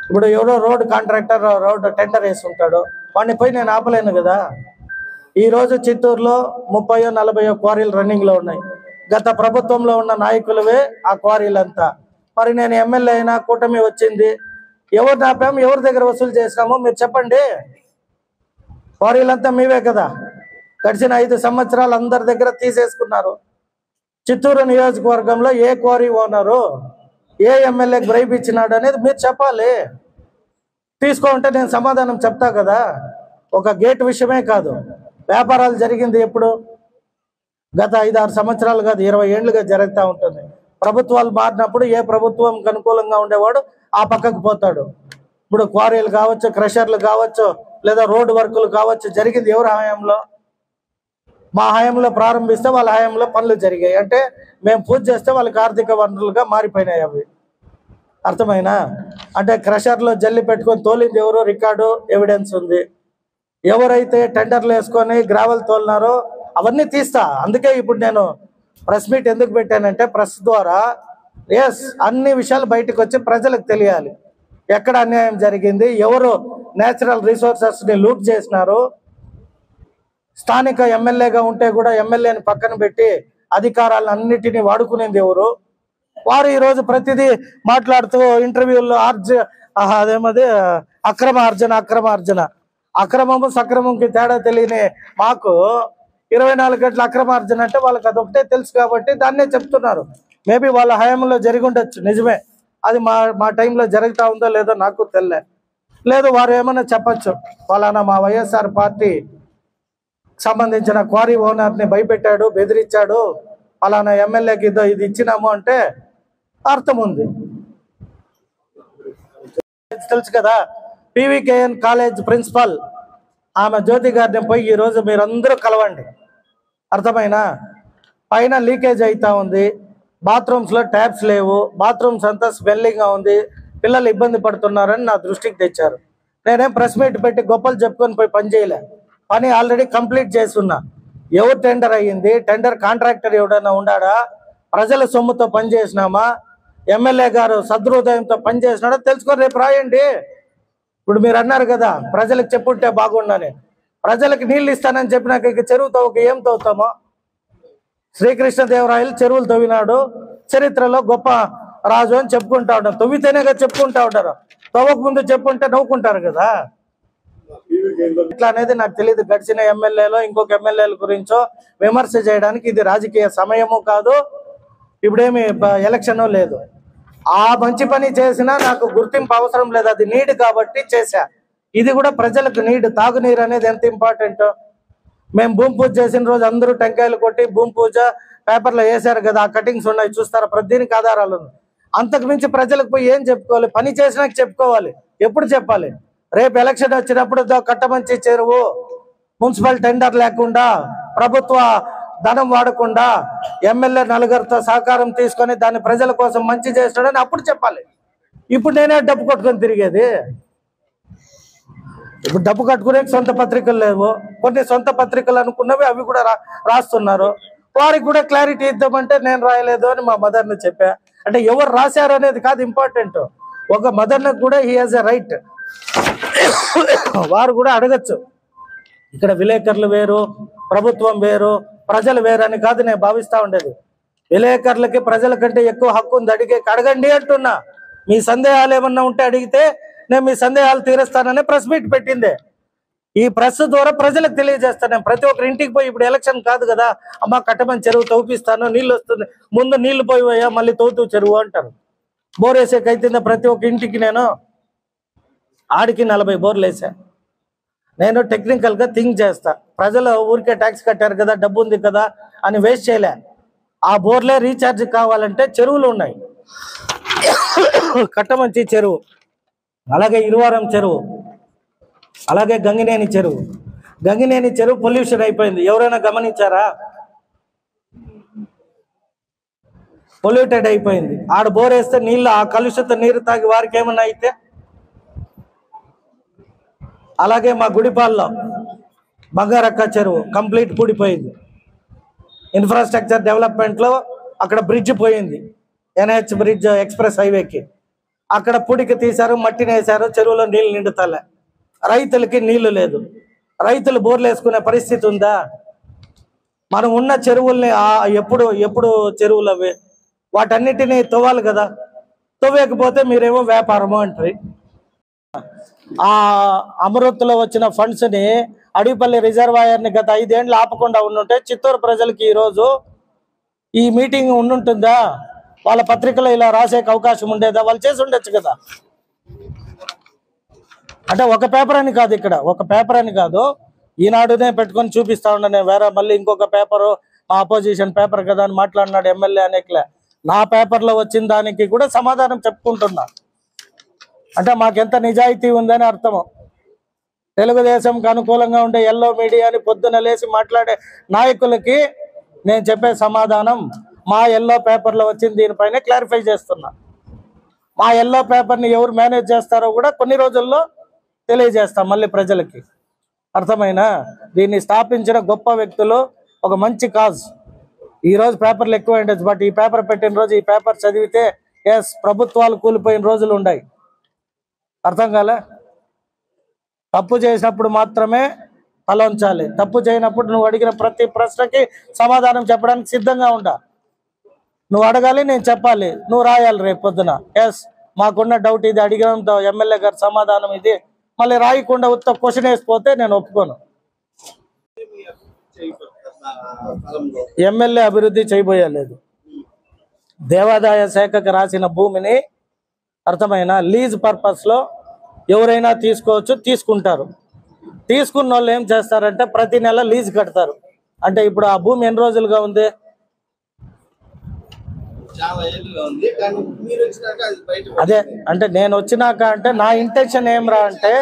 ఇప్పుడు ఎవరో రోడ్ కాంట్రాక్టర్ రోడ్ టెండర్ వేసుకుంటాడు, వాడిని పోయి నేను ఆపలేను కదా. ఈరోజు చిత్తూరులో 30-40 క్వారీలు రన్నింగ్లో ఉన్నాయి. గత ప్రభుత్వంలో ఉన్న నాయకులవే ఆ క్వారీలంతా. మరి నేను ఎమ్మెల్యే అయినా, కూటమి వచ్చింది, ఎవరు ఆపాము, ఎవరి దగ్గర వసూలు చేసినామో మీరు చెప్పండి. క్వారీలంతా మీవే కదా. గడిచిన 5 సంవత్సరాలు అందరి దగ్గర తీసేసుకున్నారు. చిత్తూరు నియోజకవర్గంలో ఏ క్వారీ ఓనరు ఏ ఎమ్మెల్యేకి బ్రైబ్ ఇచ్చినాడు అనేది మీరు చెప్పాలి. తీసుకోంటే నేను సమాధానం చెప్తా కదా. ఒక గేట్ విషయమే కాదు, వ్యాపారాలు జరిగింది ఎప్పుడు? గత 5-6 సంవత్సరాలు కాదు, 20 ఏళ్ళుగా జరుగుతూ ఉంటుంది. ప్రభుత్వాలు మారినప్పుడు ఏ ప్రభుత్వంకి అనుకూలంగా ఉండేవాడు ఆ పక్కకు పోతాడు. ఇప్పుడు క్వారీలు కావచ్చు, క్రషర్లు కావచ్చు, లేదా రోడ్డు వర్కులు కావచ్చు, జరిగింది ఎవరి హయాంలో? మా హయాంలో ప్రారంభిస్తే వాళ్ళ హయాంలో పనులు జరిగాయి. అంటే మేము పూజ చేస్తే వాళ్ళకి ఆర్థిక వనరులుగా మారిపోయినాయి అవి. అర్థమైనా? అంటే క్రషర్లో జల్లి పెట్టుకొని తోలింది ఎవరో రికార్డు ఎవిడెన్స్ ఉంది. ఎవరైతే టెండర్లు వేసుకొని గ్రావెల్ తోలినారో అవన్నీ తీస్తా. అందుకే ఇప్పుడు నేను ప్రెస్ మీట్ ఎందుకు పెట్టానంటే, ప్రెస్ ద్వారా అన్ని విషయాలు బయటకు వచ్చి ప్రజలకు తెలియాలి. ఎక్కడ అన్యాయం జరిగింది, ఎవరు నేచురల్ రిసోర్సెస్ని లూట్ చేసినారు, స్థానిక ఎమ్మెల్యేగా ఉంటే కూడా ఎమ్మెల్యేని పక్కన పెట్టి అధికారాలను అన్నిటినీ వాడుకునేది ఎవరు, వారు ఈరోజు ప్రతిదీ మాట్లాడుతూ ఇంటర్వ్యూల్లో అదేమది అక్రమ అర్జన అక్రమము సక్రమంకి తేడా తెలియని మాకు 24 గంటల అక్రమార్జన అంటే వాళ్ళకి అదొకటే తెలుసు కాబట్టి దాన్నే చెప్తున్నారు. మేబీ వాళ్ళ హయాంలో జరిగి ఉండొచ్చు, నిజమే. అది మా టైంలో జరుగుతూ ఉందో లేదో నాకు లేదు. వారు ఏమైనా చెప్పచ్చు, వాళ్ళ మా వైఎస్ఆర్ పార్టీ సంబంధించిన క్వారీ ఓనర్ని భయపెట్టాడు, బెదిరించాడు, అలానా ఎమ్మెల్యేకి ఇది ఇచ్చినాము అంటే అర్థం ఉంది. తెలుసు కదా, పీవీకేఎన్ కాలేజ్ ప్రిన్సిపల్ ఆమె జ్యోతి గారిని పోయి ఈరోజు మీరందరూ కలవండి. అర్థమైనా? పైన లీకేజ్ అవుతా ఉంది, బాత్రూమ్స్లో ట్యాప్స్ లేవు, బాత్రూమ్స్ అంతా స్మెల్లింగ్గా ఉంది, పిల్లలు ఇబ్బంది పడుతున్నారని నా దృష్టికి తెచ్చారు. నేనేం ప్రెస్ మీట్ పెట్టి గొప్పలు చెప్పుకొని పోయి పని చేయలే. పని ఆల్రెడీ కంప్లీట్ చేస్తున్నా. ఎవరు టెండర్ అయ్యింది, టెండర్ కాంట్రాక్టర్ ఎవడైనా ఉండాడా, ప్రజల సొమ్ముతో పనిచేసినామా, ఎమ్మెల్యే గారు సదృదయంతో పనిచేసినాడో తెలుసుకొని రేపు రాయండి. ఇప్పుడు మీరు అన్నారు కదా ప్రజలకు చెప్పుంటే బాగుండని. ప్రజలకు నీళ్ళు ఇస్తానని చెప్పినాక ఇక చెరువు తవ్వక ఏం తవ్వుతామో? శ్రీకృష్ణదేవరాయలు చెరువులు తవ్వినాడు, చరిత్రలో గొప్ప రాజు అని చెప్పుకుంటా ఉంటారు. తవ్వితేనే కదా చెప్పుకుంటా ఉంటారు, తవ్వక ముందు చెప్పుంటే నవ్వుకుంటారు కదా. ఇట్లా అనేది నాకు తెలియదు. గడిచిన ఎమ్మెల్యేలో ఇంకొక ఎమ్మెల్యేల గురించో విమర్శ చేయడానికి ఇది రాజకీయ సమయము కాదు, ఇప్పుడేమి ఎలక్షన్ లేదు. ఆ మంచి పని చేసినా నాకు గుర్తింపు అవసరం లేదు, అది నీడ్ కాబట్టి చేశా. ఇది కూడా ప్రజలకు నీడ్. తాగునీరు అనేది ఎంత ఇంపార్టెంట్. మేము భూమి పూజ చేసిన రోజు అందరూ టెంకాయలు కొట్టి భూమి పూజ పేపర్లో వేసారు కదా, ఆ కటింగ్స్ ఉన్నాయి చూస్తారా, ప్రతి దీనికి ఆధారాలు. అంతకు మించి ప్రజలకు పోయి ఏం చెప్పుకోవాలి? పని చేసినాక చెప్పుకోవాలి. ఎప్పుడు చెప్పాలి? రేపు ఎలక్షన్ వచ్చినప్పుడు కట్టమంచి చెరువు మున్సిపల్ టెండర్ లేకుండా, ప్రభుత్వ ధనం వాడకుండా, ఎమ్మెల్యే నలుగురితో సహకారం తీసుకొని దాన్ని ప్రజల కోసం మంచి చేస్తాడని అప్పుడు చెప్పాలి. ఇప్పుడు నేనే డబ్బు కొట్టుకొని తిరిగేది. ఇప్పుడు డబ్బు కట్టుకునే సొంత పత్రికలు లేవు, కొన్ని సొంత పత్రికలు అనుకున్నవి అవి కూడా రాస్తున్నారు. వారికి కూడా క్లారిటీ ఇద్దామంటే నేను రాయలేదు అని మా మదర్ని చెప్పా. అంటే ఎవరు రాశారు అనేది కాదు ఇంపార్టెంట్, ఒక మదర్ని కూడా హీ హాజ్ ఎ రైట్. వారు కూడా అడగచ్చు. ఇక్కడ విలేకరులు వేరు, ప్రభుత్వం వేరు, ప్రజలు వేరు అని కాదు నేను భావిస్తూ ఉండేది. విలేకరులకి ప్రజల కంటే ఎక్కువ హక్కు ఉంది, అడగండి అంటున్నా. మీ సందేహాలు ఏమన్నా ఉంటే అడిగితే నేను మీ సందేహాలు తీరుస్తానని ప్రెస్ మీట్ పెట్టిందే. ఈ ప్రెస్ ద్వారా ప్రజలకు తెలియజేస్తాను. నేను ప్రతి ఒక్కరి ఇంటికి పోయి, ఇప్పుడు ఎలక్షన్ కాదు కదా, అమ్మ కట్టమని చెరువు తవ్విస్తాను, నీళ్ళు వస్తుంది, ముందు నీళ్లు పోయిపోయా మళ్ళీ తవ్వుతూ చెరువు అంటారు. బోర్ వేసేకైతుందా ప్రతి ఒక్క ఇంటికి? నేను ఆడికి 40 బోర్లు వేసా. నేను టెక్నికల్గా థింక్ చేస్తా. ప్రజలు ఊరికే ట్యాక్స్ కట్టారు కదా, డబ్బు ఉంది కదా అని వేస్ట్ చేయలే. ఆ బోర్లే రీఛార్జ్ కావాలంటే చెరువులు ఉన్నాయి. కట్టమంచి చెరువు, అలాగే ఇరువారం చెరువు, అలాగే గంగినేని చెరువు. గంగినేని చెరువు పొల్యూషన్ అయిపోయింది, ఎవరైనా గమనించారా? పొల్యూటెడ్ అయిపోయింది. ఆడ బోర్ వేస్తే నీళ్ళు, ఆ కలుషిత నీరు తాగి వారికి ఏమన్నా అయితే అలాగే మా గుడిపాల్లో బంగారక్క చెరువు కంప్లీట్ కూడిపోయింది. ఇన్ఫ్రాస్ట్రక్చర్ డెవలప్మెంట్లో అక్కడ బ్రిడ్జ్ పోయింది, ఎన్హెచ్ బ్రిడ్జ్ ఎక్స్ప్రెస్ హైవేకి. అక్కడ పూడికి తీశారు, మట్టిని వేశారు, చెరువులో నీళ్ళు నిండుతలే. రైతులకి నీళ్లు లేదు. రైతులు బోర్లు వేసుకునే పరిస్థితి ఉందా? మనం ఉన్న చెరువుల్ని ఎప్పుడు చెరువులు అవి వాటన్నిటినీ తవ్వాలి కదా. తవ్వేకపోతే మీరేమో వ్యాపారము అంటారు. ఆ అమృత్లో వచ్చిన ఫండ్స్ని అడిపల్లి రిజర్వాయర్ని గత 5 ఏళ్ళు ఆపకుండా ఉండుంటే చిత్తూరు ప్రజలకి ఈరోజు ఈ మీటింగ్ ఉండుంటుందా? వాళ్ళ పత్రికలో ఇలా రాసేకి అవకాశం ఉండేదా? వాళ్ళు చేసి ఉండొచ్చు కదా. అంటే ఒక పేపర్ అని కాదు, ఇక్కడ ఒక పేపర్ అని కాదు, ఈనాడునే పెట్టుకొని చూపిస్తా ఉన్నా నేను. వేరే మళ్ళీ ఇంకొక పేపరు మా అపోజిషన్ పేపర్ కదా అని మాట్లాడినాడు ఎమ్మెల్యే అనేకలే. నా పేపర్లో వచ్చిన దానికి కూడా సమాధానం చెప్పుకుంటున్నా. అంటే మాకెంత నిజాయితీ ఉందని అర్థము. తెలుగుదేశంకి అనుకూలంగా ఉండే ఎల్లో మీడియాని పొద్దున లేచి మాట్లాడే నాయకులకి నేను చెప్పే సమాధానం మా ఎల్లో పేపర్లో వచ్చింది. దీనిపైన క్లారిఫై చేస్తున్నా. మా ఎల్లో పేపర్ని ఎవరు మేనేజ్ చేస్తారో కూడా కొన్ని రోజుల్లో తెలియజేస్తాం మళ్ళీ ప్రజలకి. అర్థమైనా? దీన్ని స్థాపించిన గొప్ప వ్యక్తులు, ఒక మంచి కాజ్. ఈరోజు పేపర్లు ఎక్కువ ఉండొచ్చు, బట్ ఈ పేపర్ పెట్టిన రోజు ఈ పేపర్ చదివితే ఎస్ ప్రభుత్వాలు కూలిపోయిన రోజులు ఉన్నాయి. అర్థం కాలే? తప్పు చేసినప్పుడు మాత్రమే తలంచాలి. తప్పు చేయనప్పుడు నువ్వు అడిగిన ప్రతి ప్రశ్నకి సమాధానం చెప్పడానికి సిద్ధంగా ఉండా. నువ్వు అడగాలి, నేను చెప్పాలి, నువ్వు రాయాలి రేపు పొద్దున. ఎస్ మాకున్న డౌట్ ఇది, అడిగినంత ఎమ్మెల్యే గారి సమాధానం ఇది. మళ్ళీ రాయకుండా ఉత్త క్వశ్చన్ వేసిపోతే నేను ఒప్పుకోను. ఎమ్మెల్యే అభివృద్ధి చేయబోయలేదు. దేవాదాయ శాఖకు రాసిన భూమిని అర్థమైన లీజ్ పర్పస్లో ఎవరైనా తీసుకోవచ్చు, తీసుకుంటారు. తీసుకున్న వాళ్ళు ఏం చేస్తారంటే ప్రతి నెల లీజ్ కడతారు. అంటే ఇప్పుడు ఆ భూమి ఎన్ని రోజులుగా ఉంది? అదే అంటే నేను వచ్చినాక అంటే నా ఇంటెన్షన్ ఏమరా అంటే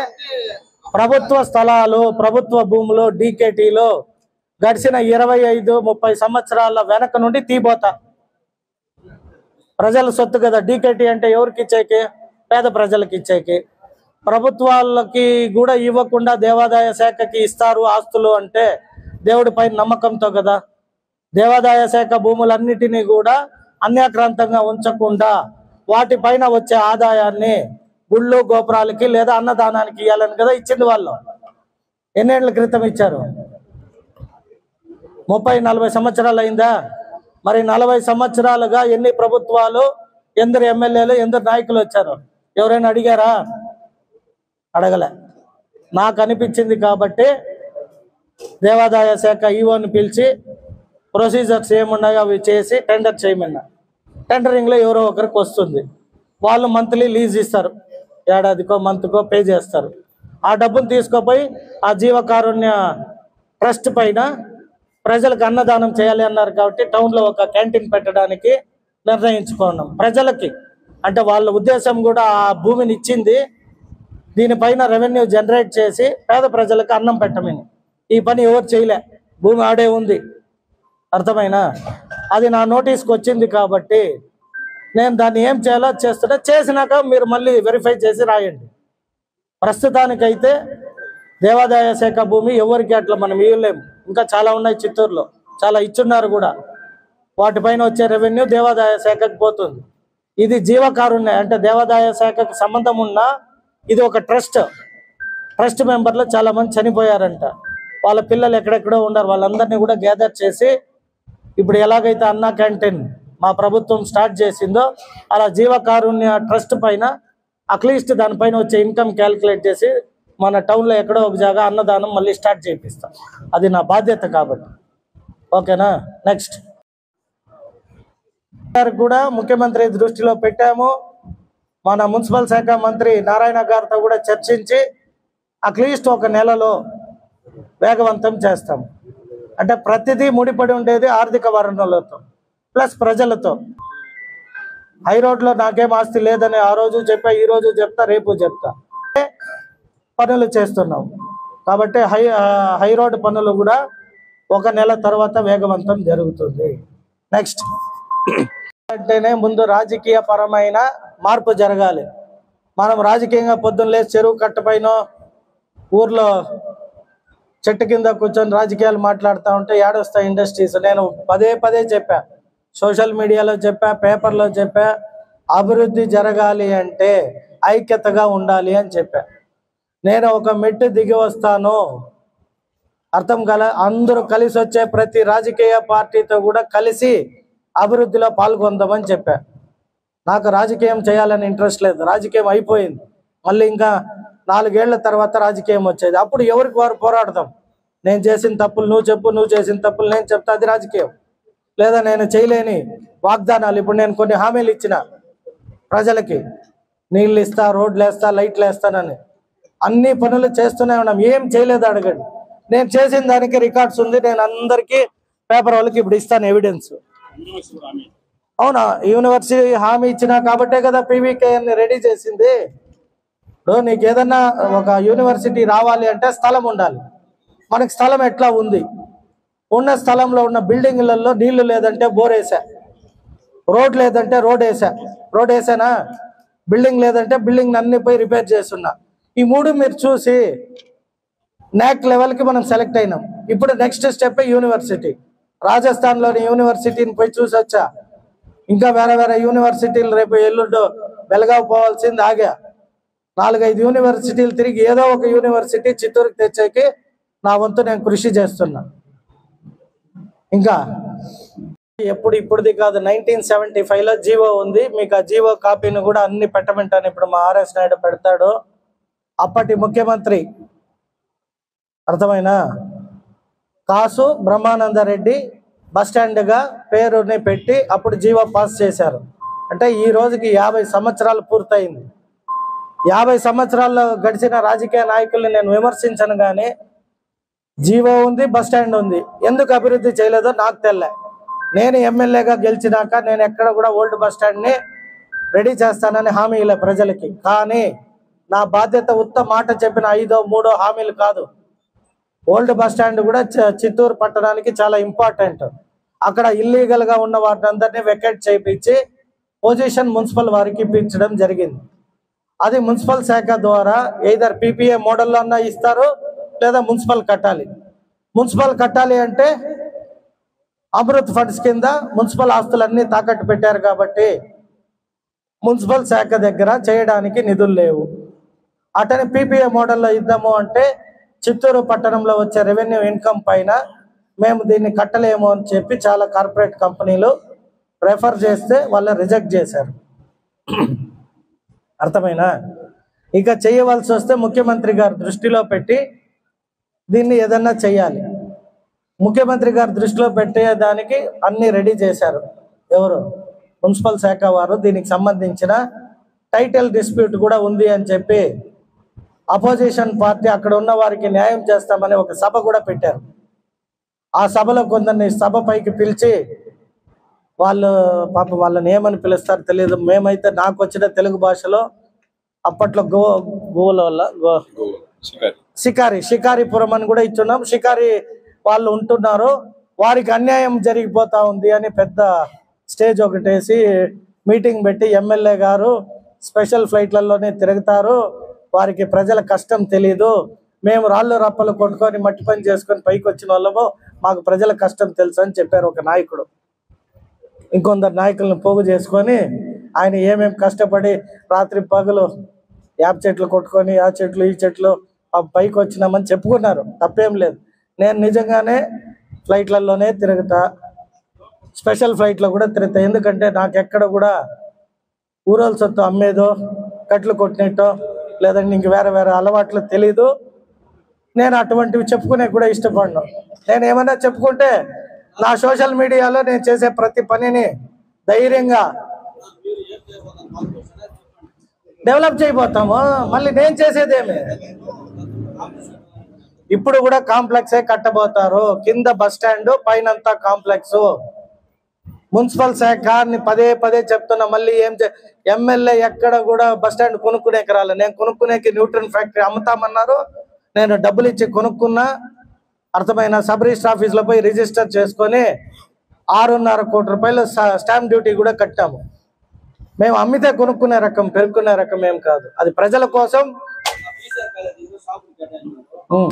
ప్రభుత్వ స్థలాలు, ప్రభుత్వ భూములు డీకేటీలో గడిచిన 25-30 సంవత్సరాల వెనక నుండి తీపోతా. ప్రజల సొత్తు కదా. డీకేటీ అంటే ఎవరికి ఇచ్చేకి? పేద ప్రజలకి ఇచ్చేకి. ప్రభుత్వాలకి కూడా ఇవ్వకుండా దేవాదాయ శాఖకి ఇస్తారు ఆస్తులు అంటే దేవుడి పైన నమ్మకంతో కదా. దేవాదాయ శాఖ భూములన్నిటినీ కూడా అన్యాక్రాంతంగా ఉంచకుండా వాటిపైన వచ్చే ఆదాయాన్ని గుళ్ళు గోపురాలకి లేదా అన్నదానానికి ఇవ్వాలని కదా ఇచ్చింది వాళ్ళు. ఎన్నేళ్ల క్రితం ఇచ్చారు? 30-40 సంవత్సరాలు అయిందా? మరి 40 సంవత్సరాలుగా ఎన్ని ప్రభుత్వాలు, ఎందరు ఎమ్మెల్యేలు, ఎందరు నాయకులు వచ్చారు? ఎవరైనా అడిగారా? అడగలే. నాకు అనిపించింది కాబట్టి దేవాదాయ శాఖ ఈవోని పిలిచి ప్రొసీజర్స్ ఏమున్నాయో అవి చేసి టెండర్ చేయమన్నా. టెండరింగ్లో ఎవరో ఒకరికి వస్తుంది. వాళ్ళు మంత్లీ లీజ్ ఇస్తారు, ఏడాదికో మంత్కో పే చేస్తారు. ఆ డబ్బును తీసుకుపోయి ఆ జీవకారుణ్య ట్రస్ట్ పైన ప్రజలకు అన్నదానం చేయాలి అన్నారు కాబట్టి టౌన్లో ఒక క్యాంటీన్ పెట్టడానికి నిర్ణయించుకున్నాం. ప్రజలకి అంటే వాళ్ళ ఉద్దేశం కూడా ఆ భూమిని ఇచ్చింది దీనిపైన రెవెన్యూ జనరేట్ చేసి పేద ప్రజలకు అన్నం పెట్టమని. ఈ పని ఎవరు చేయలే, భూమి ఆడే ఉంది. అర్థమైనా? అది నా నోటీస్కి వచ్చింది కాబట్టి నేను దాన్ని ఏం చేయాలో చేస్తున్నా. చేసినాక మీరు మళ్ళీ వెరిఫై చేసి రాయండి. ప్రస్తుతానికైతే దేవాదాయ శాఖ భూమి ఎవరికి అట్లా మనం ఇవ్వలేము. ఇంకా చాలా ఉన్నాయి చిత్తూరులో, చాలా ఇచ్చున్నారు కూడా. వాటిపైన వచ్చే రెవెన్యూ దేవాదాయ శాఖకు పోతుంది. ఇది జీవకారుణ్య అంటే దేవాదాయ శాఖకు సంబంధం ఉన్న ఇది ఒక ట్రస్ట్ మెంబర్లు చాలా మంది చనిపోయారంట. వాళ్ళ పిల్లలు ఎక్కడెక్కడో ఉన్నారు. వాళ్ళందరినీ కూడా గ్యాదర్ చేసి ఇప్పుడు ఎలాగైతే అన్నా క్యాంటీన్ మా ప్రభుత్వం స్టార్ట్ చేసిందో అలా జీవకారుణ్య ట్రస్ట్ పైన అట్లీస్ట్ దానిపైన వచ్చే ఇన్కమ్ క్యాలిక్యులేట్ చేసి మన టౌన్లో ఎక్కడో ఒక జాగా అన్నదానం మళ్ళీ స్టార్ట్ చేపిస్తాం. అది నా బాధ్యత కాబట్టి. ఓకేనా? నెక్స్ట్ కూడా ముఖ్యమంత్రి దృష్టిలో పెట్టాము. మన మున్సిపల్ శాఖ మంత్రి నారాయణ గారితో కూడా చర్చించి అట్లీస్ట్ ఒక నెలలో వేగవంతం చేస్తాం. అంటే ప్రతిదీ ముడిపడి ఉండేది ఆర్థిక వనరులతో ప్లస్ ప్రజలతో. హై రోడ్లో నాకేం ఆస్తి లేదని ఆ రోజు చెప్పా, ఈ రోజు చెప్తా, రేపు చెప్తా. పనులు చేస్తున్నాం కాబట్టి హై రోడ్ పనులు కూడా ఒక నెల తర్వాత వేగవంతం జరుగుతుంది. నెక్స్ట్ అంటేనే ముందు రాజకీయ పరమైన మార్పు జరగాలి. మనం రాజకీయంగా పొద్దున్న లేచి చెరువు కట్టపైనో ఊర్లో చెట్టు కింద కూర్చొని రాజకీయాలు మాట్లాడుతూ ఉంటే ఏడొస్తాయి ఇండస్ట్రీస్. నేను పదే పదే చెప్పా, సోషల్ మీడియాలో చెప్పా, పేపర్లో చెప్పా, అభివృద్ధి జరగాలి అంటే ఐక్యతగా ఉండాలి అని చెప్పా. నేను ఒక మెట్టు దిగి వస్తాను, అర్థం కల అందరూ కలిసి వచ్చే ప్రతి రాజకీయ పార్టీతో కూడా కలిసి అభివృద్ధిలో పాల్గొందామని చెప్పా. నాకు రాజకీయం చేయాలని ఇంట్రెస్ట్ లేదు, రాజకీయం అయిపోయింది. మళ్ళీ ఇంకా 4 ఏళ్ల తర్వాత రాజకీయం వచ్చేది. అప్పుడు ఎవరికి వారు పోరాడతాం. నేను చేసిన తప్పులు నువ్వు చెప్పు, నువ్వు చేసిన తప్పులు నేను చెప్తా, అది రాజకీయం. లేదా నేను చేయలేని వాగ్దానాలు, ఇప్పుడు నేను కొన్ని హామీలు ఇచ్చిన ప్రజలకి, నీళ్ళు ఇస్తా, రోడ్లు వేస్తా, లైట్లు వేస్తానని, అన్ని పనులు చేస్తూనే ఉన్నాం. ఏం చేయలేదు అడగండి. నేను చేసిన దానికి రికార్డ్స్ ఉంది, నేను అందరికీ పేపర్ వాళ్ళకి ఇప్పుడు ఇస్తాను ఎవిడెన్స్. అవునా, యూనివర్సిటీ హామీ ఇచ్చినా కాబట్టే కదా పీవీకేఎన్ రెడీ చేసింది. ఇప్పుడు నీకు ఏదన్నా ఒక యూనివర్సిటీ రావాలి అంటే స్థలం ఉండాలి. మనకి స్థలం ఎట్లా ఉంది? ఉన్న స్థలంలో ఉన్న బిల్డింగ్లలో నీళ్లు లేదంటే బోర్ వేసా, రోడ్ లేదంటే రోడ్ వేసానా, బిల్డింగ్ లేదంటే బిల్డింగ్ అన్ని పోయి రిపేర్ చేస్తున్నా. ఈ 3 మీరు చూసి నాక్ లెవెల్కి మనం సెలెక్ట్ అయినాం. ఇప్పుడు నెక్స్ట్ స్టెప్ యూనివర్సిటీ. రాజస్థాన్లోని యూనివర్సిటీని పోయి చూసి వచ్చా. ఇంకా వేరే వేరే యూనివర్సిటీలు రేపు ఎల్లుండు బెల్గావ్ పోవాల్సింది, ఆగా. 4-5 యూనివర్సిటీలు తిరిగి ఏదో ఒక యూనివర్సిటీ చిత్తూరుకి తెచ్చేకి నా వంతు నేను కృషి చేస్తున్నా. ఇంకా ఇప్పుడుది కాదు, 1975లో జీవో ఉంది. మీకు ఆ జీవో కాపీని కూడా అన్ని పెట్టమంటాను. ఇప్పుడు మా ఆర్ఎస్ నాయుడు పెడతాడు. అప్పటి ముఖ్యమంత్రి, అర్థమైనా, కాసు బ్రహ్మానందరెడ్డి బస్టాండ్గా పేరుని పెట్టి అప్పుడు జీవో పాస్ చేశారు. అంటే ఈ రోజుకి 50 సంవత్సరాలు పూర్తయింది. 50 సంవత్సరాల్లో గడిచిన రాజకీయ నాయకుల్ని నేను విమర్శించను, కానీ జీవో ఉంది, బస్టాండ్ ఉంది, ఎందుకు అభివృద్ధి చేయలేదో నాకు తెల్లే. నేను ఎమ్మెల్యేగా గెలిచినాక నేను ఎక్కడ కూడా ఓల్డ్ బస్టాండ్ని రెడీ చేస్తానని హామీ ఇలా ప్రజలకి. కానీ నా బాధ్యత ఉత్త మాట చెప్పిన 5ో 3ో హామీలు కాదు. ఓల్డ్ బస్టాండ్ కూడా చిత్తూరు పట్టణానికి చాలా ఇంపార్టెంట్. అక్కడ ఇల్లీగల్గా ఉన్న వాటిని అందరినీ వెకేట్ చేయించి పొజిషన్ మున్సిపల్ వారికి ఇప్పించడం జరిగింది. అది మున్సిపల్ శాఖ ద్వారా ఎయిదర్ పీపీఏ మోడల్లో అన్నా ఇస్తారు, లేదా మున్సిపల్ కట్టాలి. మున్సిపల్ కట్టాలి అంటే అమృత్ ఫండ్స్ కింద మున్సిపల్ ఆస్తులన్నీ తాకట్టు పెట్టారు కాబట్టి మున్సిపల్ శాఖ దగ్గర చేయడానికి నిధులు లేవు. అటని పీపీఏ మోడల్లో ఇద్దాము అంటే చిత్తూరు పట్టణంలో వచ్చే రెవెన్యూ ఇన్కమ్ పైన మేము దీన్ని కట్టలేము అని చెప్పి చాలా కార్పొరేట్ కంపెనీలు రెఫర్ చేస్తే వాళ్ళు రిజెక్ట్ చేశారు. అర్థమైనా? ఇక చేయవలసి వస్తే ముఖ్యమంత్రి గారు దృష్టిలో పెట్టి దీన్ని ఏదన్నా చెయ్యాలి. ముఖ్యమంత్రి గారు దృష్టిలో పెట్టేదానికి అన్ని రెడీ చేశారు. ఎవరు? మున్సిపల్ శాఖ వారు. దీనికి సంబంధించిన టైటిల్ డిస్ప్యూట్ కూడా ఉంది అని చెప్పి అపోజిషన్ పార్టీ అక్కడ ఉన్న వారికి న్యాయం చేస్తామని ఒక సభ కూడా పెట్టారు. ఆ సభలో కొందరిని సభ పైకి పిలిచి వాళ్ళు పాపం వాళ్ళని ఏమని పిలుస్తారు తెలియదు. మేమైతే నాకు వచ్చిన తెలుగు భాషలో అప్పట్లో షికారిపురం అని కూడా ఇచ్చున్నాం. షికారి వాళ్ళు ఉంటున్నారు, వారికి అన్యాయం జరిగిపోతా ఉంది అని పెద్ద స్టేజ్ ఒకటేసి మీటింగ్ పెట్టి ఎమ్మెల్యే గారు స్పెషల్ ఫ్లైట్లలోనే తిరుగుతారు, వారికి ప్రజల కష్టం తెలీదు, మేము రాళ్ళు రప్పలు కొట్టుకొని మట్టి పని చేసుకొని పైకి వచ్చిన వాళ్ళము, మాకు ప్రజల కష్టం తెలుసు అని చెప్పారు ఒక నాయకుడు. ఇంకొందరు నాయకులను పోగు చేసుకొని ఆయన ఏమేమి కష్టపడి రాత్రి పగలు యాప్ చెట్లు కొట్టుకొని ఆ చెట్లు ఈ చెట్లు పైకి వచ్చినామని చెప్పుకున్నారు. తప్పేం లేదు. నేను నిజంగానే ఫ్లైట్లలోనే తిరుగుతా, స్పెషల్ ఫ్లైట్లో కూడా తిరుగుతా. ఎందుకంటే నాకు ఎక్కడ కూడా ఊరల సొత్తు అమ్మేదో కట్లు కొట్టినట్టో లేదంటే ఇంక వేరే వేరే అలవాట్లు తెలీదు. నేను అటువంటివి చెప్పుకునే కూడా ఇష్టపడను. నేను ఏమైనా చెప్పుకుంటే నా సోషల్ మీడియాలో నేను చేసే ప్రతి పనిని ధైర్యంగా డెవలప్ చేయబోతాము. మళ్ళీ నేను చేసేదేమి, ఇప్పుడు కూడా కాంప్లెక్సే కట్టబోతారు. కింద బస్ స్టాండ్, పైనంతా కాంప్లెక్స్. మున్సిపల్ శాఖని పదే పదే చెప్తున్నా. మళ్ళీ ఎమ్మెల్యే ఎక్కడ కూడా బస్ స్టాండ్ కొనుక్కునేకి రాలే. నేను కొనుక్కునేకి న్యూట్రన్ ఫ్యాక్టరీ అమ్ముతామన్నారు, నేను డబ్బులు ఇచ్చి కొనుక్కున్నా. అర్థమైన? సబ్ రిజిస్టర్ ఆఫీస్లో పోయి రిజిస్టర్ చేసుకొని 6.5 కోట్ల రూపాయలు స్టాంప్ డ్యూటీ కూడా కట్టాము. మేము అమ్మితే కొనుక్కునే రకం, పెరుక్కునే రకం ఏం కాదు. అది ప్రజల కోసం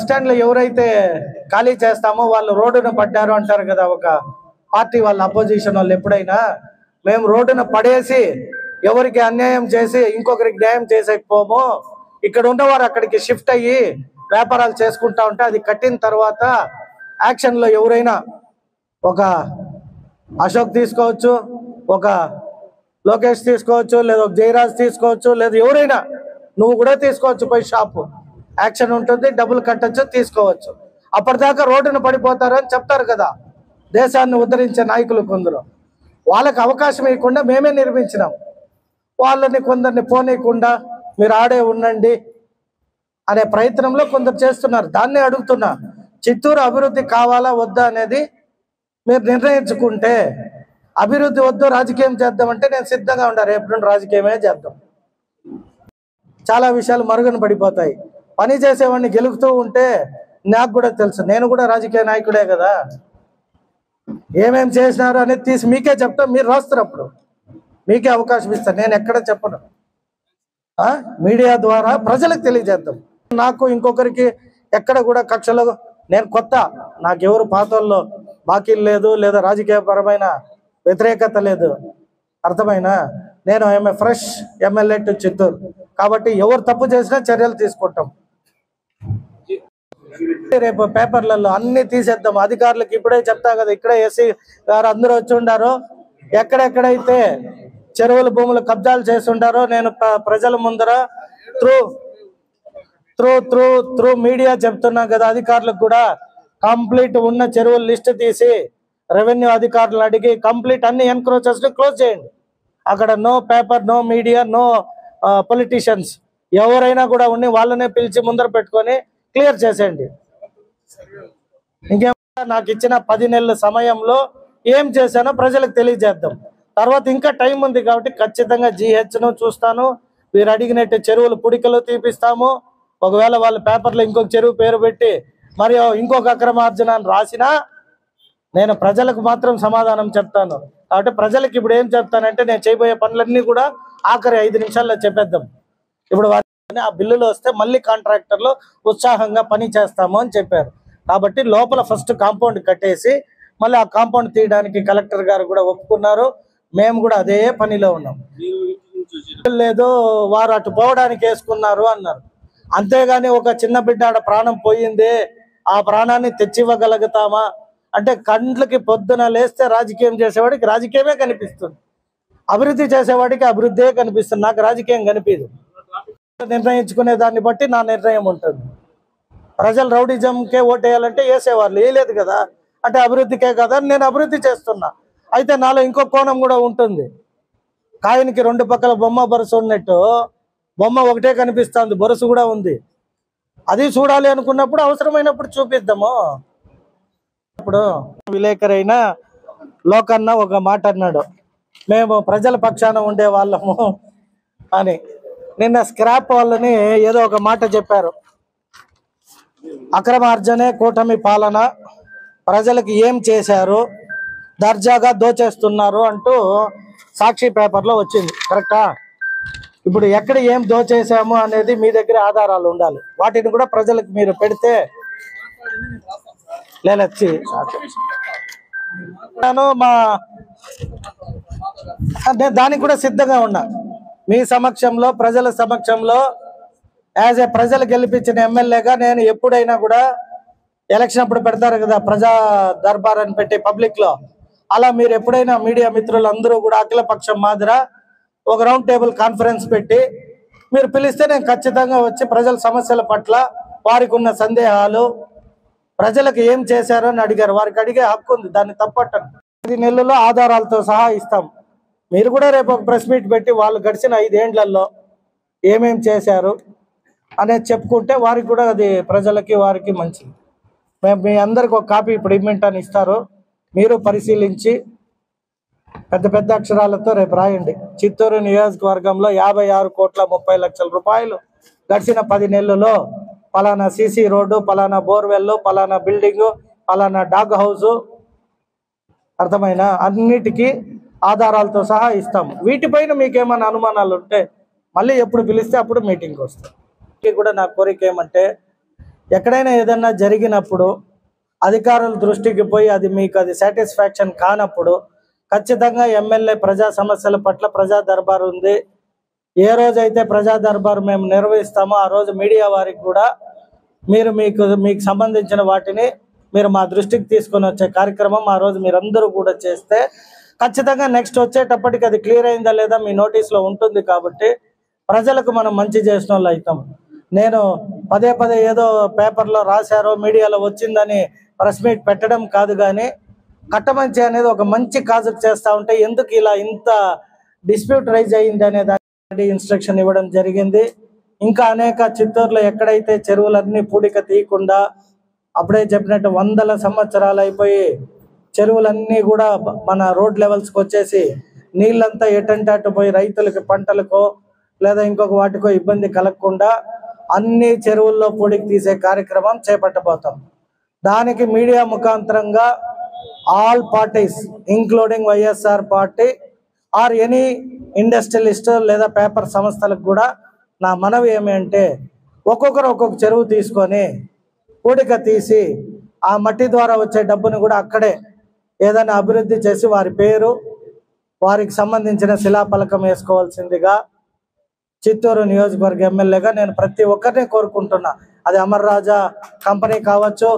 స్టాండ్ లో ఎవరైతే ఖాళీ చేస్తామో వాళ్ళు రోడ్డున పడ్డారు అంటారు కదా, ఒక పార్టీ వాళ్ళ అపోజిషన్ వాళ్ళు. ఎప్పుడైనా మేము రోడ్డున పడేసి ఎవరికి అన్యాయం చేసి ఇంకొకరికి న్యాయం చేసేకపోమో, ఇక్కడ ఉన్నవారు అక్కడికి షిఫ్ట్ అయ్యి వ్యాపారాలు చేసుకుంటా ఉంటే అది కట్టిన తర్వాత యాక్షన్ లో ఎవరైనా, ఒక అశోక్ తీసుకోవచ్చు, ఒక లోకేష్ తీసుకోవచ్చు, లేదా ఒక జయరాజ్ తీసుకోవచ్చు, లేదా ఎవరైనా నువ్వు కూడా తీసుకోవచ్చు, పోయి షాపు యాక్షన్ ఉంటుంది, డబ్బులు కట్టచ్చు, తీసుకోవచ్చు. అప్పటిదాకా రోడ్డున పడిపోతారు అని చెప్తారు కదా దేశాన్ని ఉద్ధరించే నాయకులు కొందరు. వాళ్ళకి అవకాశం ఇవ్వకుండా మేమే నిర్మించినాం. వాళ్ళని కొందరిని పోనీయకుండా మీరు ఆడే ఉండండి అనే ప్రయత్నంలో కొందరు చేస్తున్నారు. దాన్నే అడుగుతున్నా, చిత్తూరు అభివృద్ధి కావాలా వద్దా అనేది మీరు నిర్ణయించుకుంటే, అభివృద్ధి వద్దు రాజకీయం చేద్దామంటే నేను సిద్ధంగా ఉండా. రేపు నుండి రాజకీయమే చేద్దాం. చాలా విషయాలు మరుగున పడిపోతాయి. పని చేసేవాడిని గెలుపుతూ ఉంటే నాకు కూడా తెలుసు, నేను కూడా రాజకీయ నాయకుడే కదా, ఏమేం చేసినారు అనేది తీసి మీకే చెప్తా. మీరు రాస్తారు, అప్పుడు మీకే అవకాశం ఇస్తాను. నేను ఎక్కడ చెప్పను, మీడియా ద్వారా ప్రజలకు తెలియజేద్దాం. నాకు ఇంకొకరికి ఎక్కడ కూడా కక్షలు, నేను కొత్త, నాకెవరు పాతల్లో బాకీలు లేదు, లేదా రాజకీయపరమైన వ్యతిరేకత లేదు, అర్థమైనా. నేను I'm fresh MLA to Chittoor, కాబట్టి ఎవరు తప్పు చేసినా చర్యలు తీసుకుంటాం. రేపు పేపర్లలో అన్ని తీసేద్దాం. అధికారులకు ఇప్పుడే చెప్తా కదా, ఇక్కడే ఎస్సీ గారు అందరూ వచ్చి ఉండారు. ఎక్కడెక్కడైతే చెరువుల భూములు కబ్జాలు చేస్తుంటారో నేను ప్రజల ముందర త్రూ మీడియా చెప్తున్నా కదా, అధికారులకు కూడా కంప్లీట్ ఉన్న చెరువుల లిస్ట్ తీసి రెవెన్యూ అధికారులను అడిగి కంప్లీట్ అన్ని ఎన్క్రోచెస్ క్లోజ్ చేయండి. అక్కడ no paper, no media, no politicians, ఎవరైనా కూడా ఉండి వాళ్ళనే పిలిచి ముందర పెట్టుకొని క్లియర్ చేసేయండి. ఇంకేమో నాకు ఇచ్చిన 10 నెలల సమయంలో ఏం చేశానో ప్రజలకు తెలియజేద్దాం. తర్వాత ఇంకా టైం ఉంది కాబట్టి ఖచ్చితంగా GHను చూస్తాను. మీరు అడిగినట్టు చెరువులు పుడికలు తీపిస్తాము. ఒకవేళ వాళ్ళ పేపర్లో ఇంకొక చెరువు పేరు పెట్టి మరియు ఇంకొక అక్రమార్జనాన్ని రాసినా నేను ప్రజలకు మాత్రం సమాధానం చెప్తాను. కాబట్టి ప్రజలకు ఇప్పుడు ఏం చెప్తానంటే, నేను చేయబోయే పనులన్నీ కూడా ఆఖరి 5 నిమిషాల్లో చెప్పేద్దాం. ఇప్పుడు ఆ బిల్లులు వస్తే మళ్ళీ కాంట్రాక్టర్లు ఉత్సాహంగా పని చేస్తాము అని చెప్పారు. కాబట్టి లోపల ఫస్ట్ కాంపౌండ్ కట్టేసి మళ్ళీ ఆ కాంపౌండ్ తీయడానికి కలెక్టర్ గారు కూడా ఒప్పుకున్నారు. మేము కూడా అదే పనిలో ఉన్నాం. లేదు వారు అటు పోవడానికి వేసుకున్నారు అన్నారు. అంతేగాని ఒక చిన్న బిడ్డ ఆడ ప్రాణం పోయింది, ఆ ప్రాణాన్ని తెచ్చివ్వగలుగుతామా అంటే, కండ్లకి పొద్దున లేస్తే రాజకీయం చేసేవాడికి రాజకీయమే కనిపిస్తుంది, అభివృద్ధి చేసేవాడికి అభివృద్ధే కనిపిస్తుంది. నాకు రాజకీయం కనిపించదు. నిర్ణయించుకునే దాన్ని బట్టి నా నిర్ణయం ఉంటుంది. ప్రజలు రౌడిజంకే ఓటేయాలంటే వేసేవాళ్ళు, వేయలేదు కదా, అంటే అభివృద్ధికే కదా. నేను అభివృద్ధి చేస్తున్నా. అయితే నాలో ఇంకో కోణం కూడా ఉంటుంది. కాయనికి 2 పక్కల బొమ్మ బొరుసు ఉన్నట్టు బొమ్మ ఒకటే కనిపిస్తుంది, బొరుసు కూడా ఉంది. అది చూడాలి అనుకున్నప్పుడు అవసరమైనప్పుడు చూపిద్దాము. ఇప్పుడు విలేకరైన లోకన్న ఒక మాట అన్నాడు, మేము ప్రజల పక్షాన ఉండే వాళ్ళము అని. నిన్న స్క్రాప్ వాళ్ళని ఏదో ఒక మాట చెప్పారు. అక్రమార్జనే కూటమి పాలన, ప్రజలకు ఏం చేశారు, దర్జాగా దోచేస్తున్నారు అంటూ సాక్షి పేపర్లో వచ్చింది. కరెక్టా? ఇప్పుడు ఎక్కడ ఏం దోచేసాము అనేది మీ దగ్గర ఆధారాలు ఉండాలి. వాటిని కూడా ప్రజలకు మీరు పెడితే లేలొచ్చి నేను దానికి కూడా సిద్ధంగా ఉన్నా. మీ సమక్షంలో, ప్రజల సమక్షంలో, యాజ్ ఏ ప్రజలు గెలిపించిన ఎమ్మెల్యేగా నేను ఎప్పుడైనా కూడా ఎలక్షన్ అప్పుడు పెడతారు కదా ప్రజా దర్బార్ అని పెట్టి పబ్లిక్ లో, అలా మీరు ఎప్పుడైనా మీడియా మిత్రులు అందరూ కూడా అఖిలపక్షం మాదిర ఒక రౌండ్ టేబుల్ కాన్ఫరెన్స్ పెట్టి మీరు పిలిస్తే నేను ఖచ్చితంగా వచ్చి ప్రజల సమస్యల పట్ల, వారికి ఉన్న సందేహాలు, ప్రజలకు ఏం చేశారో అని అడిగారు, వారికి అడిగే హక్కు ఉంది, దాన్ని తప్పట్టను. 10 నెలల్లో ఆధారాలతో సహా ఇస్తాం. మీరు కూడా రేపు ఒక ప్రెస్ మీట్ పెట్టి వాళ్ళు గడిచిన 5 ఏండ్లలో ఏమేం చేశారు అనేది చెప్పుకుంటే వారికి కూడా అది ప్రజలకి వారికి మంచిది. మేము మీ అందరికి ఒక కాపీ ఇప్పుడు ఇమ్మెంట్ ఇస్తారు, మీరు పరిశీలించి పెద్ద పెద్ద అక్షరాలతో రేపు రాయండి. చిత్తూరు నియోజకవర్గంలో 56,30,00,000 రూపాయలు గడిచిన 10 నెలల్లో పలానా సీసీ రోడ్డు, పలానా బోర్వెల్, పలానా బిల్డింగు, పలానా డాగ్ హౌసు, అర్థమైనా అన్నిటికీ ఆధారాలతో సహా ఇస్తాము. వీటిపైన మీకేమైనా అనుమానాలు ఉంటే మళ్ళీ ఎప్పుడు పిలిస్తే అప్పుడు మీటింగ్కి వస్తాం. కూడా నా కోరిక ఏమంటే, ఎక్కడైనా ఏదైనా జరిగినప్పుడు అధికారుల దృష్టికి పోయి అది సాటిస్ఫాక్షన్ కానప్పుడు ఖచ్చితంగా ఎమ్మెల్యే ప్రజా సమస్యల పట్ల ప్రజా దర్బార్ ఉంది. ఏ రోజైతే ప్రజా దర్బార్ మేము నిర్వహిస్తామో ఆ రోజు మీడియా వారికి కూడా మీకు సంబంధించిన వాటిని మీరు మా దృష్టికి తీసుకొని వచ్చే కార్యక్రమం ఆ రోజు మీరందరూ కూడా చేస్తే ఖచ్చితంగా నెక్స్ట్ వచ్చేటప్పటికి అది క్లియర్ అయిందా లేదా మీ నోటీస్లో ఉంటుంది. కాబట్టి ప్రజలకు మనం మంచి చేసిన వాళ్ళు అవుతాం. నేను పదే ఏదో పేపర్లో రాశారో మీడియాలో వచ్చిందని ప్రెస్ మీట్ పెట్టడం కాదు, కానీ కట్టమంచి అనేది ఒక మంచి కాజుకు చేస్తూ ఉంటే ఎందుకు ఇలా ఇంత డిస్ప్యూట్ రైజ్ అయ్యింది అనే దానికి ఇన్స్ట్రక్షన్ ఇవ్వడం జరిగింది. ఇంకా అనేక చిత్తూరులో ఎక్కడైతే చెరువులన్నీ పూడిక తీయకుండా అప్పుడే చెప్పినట్టు 100 సంవత్సరాలు అయిపోయి చెరువులన్నీ కూడా మన రోడ్ లెవెల్స్కి వచ్చేసి నీళ్ళంతా ఎటంటే అటు పోయి రైతులకి పంటలకో లేదా ఇంకొక వాటికో ఇబ్బంది కలగకుండా అన్ని చెరువుల్లో పూడికి తీసే కార్యక్రమం చేపట్టబోతాం. దానికి మీడియా ముఖాంతరంగా all parties including YSR party or any industrialist లేదా పేపర్ సంస్థలకు కూడా నా మనవి ఏమి అంటే ఒక్కొక్క చెరువు తీసుకొని పూడిక తీసి ఆ మట్టి ద్వారా వచ్చే డబ్బును కూడా అక్కడే ఏదైనా అభివృద్ధి చేసి వారి పేరు వారికి సంబంధించిన శిలాఫలకం వేసుకోవాల్సిందిగా చిత్తూరు నియోజకవర్గ ఎమ్మెల్యేగా నేను ప్రతి ఒక్కరిని కోరుకుంటున్నా. అది అమర్ రాజా కంపెనీ కావచ్చు,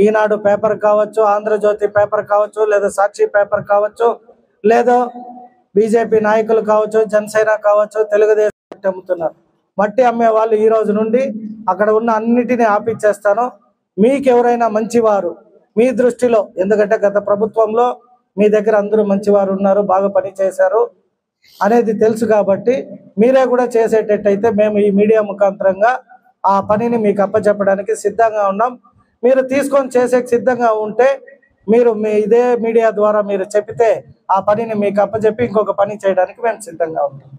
ఈనాడు పేపర్ కావచ్చు, ఆంధ్రజ్యోతి పేపర్ కావచ్చు, లేదా సాక్షి పేపర్ కావచ్చు, లేదా బీజేపీ నాయకులు కావచ్చు, జనసేన కావచ్చు, తెలుగుదేశం అమ్ముతున్నారు. మట్టి అమ్మే వాళ్ళు ఈ రోజు నుండి అక్కడ ఉన్న అన్నిటినీ ఆపిచ్చేస్తాను. మీకు ఎవరైనా మంచివారు మీ దృష్టిలో, ఎందుకంటే గత ప్రభుత్వంలో మీ దగ్గర అందరూ మంచివారు ఉన్నారు, బాగా పని చేశారు అనేది తెలుసు కాబట్టి మీరే కూడా చేసేటట్టయితే మేము ఈ మీడియా ముఖాంతరంగా ఆ పనిని మీకు అప్పచెప్పడానికి సిద్ధంగా ఉన్నాం. మీరు తీసుకొని చేసే సిద్ధంగా ఉంటే మీరు ఇదే మీడియా ద్వారా మీరు చెప్తే ఆ పనిని మీకు అప్పచెప్పి ఇంకొక పని చేయడానికి మేము సిద్ధంగా ఉంటాం.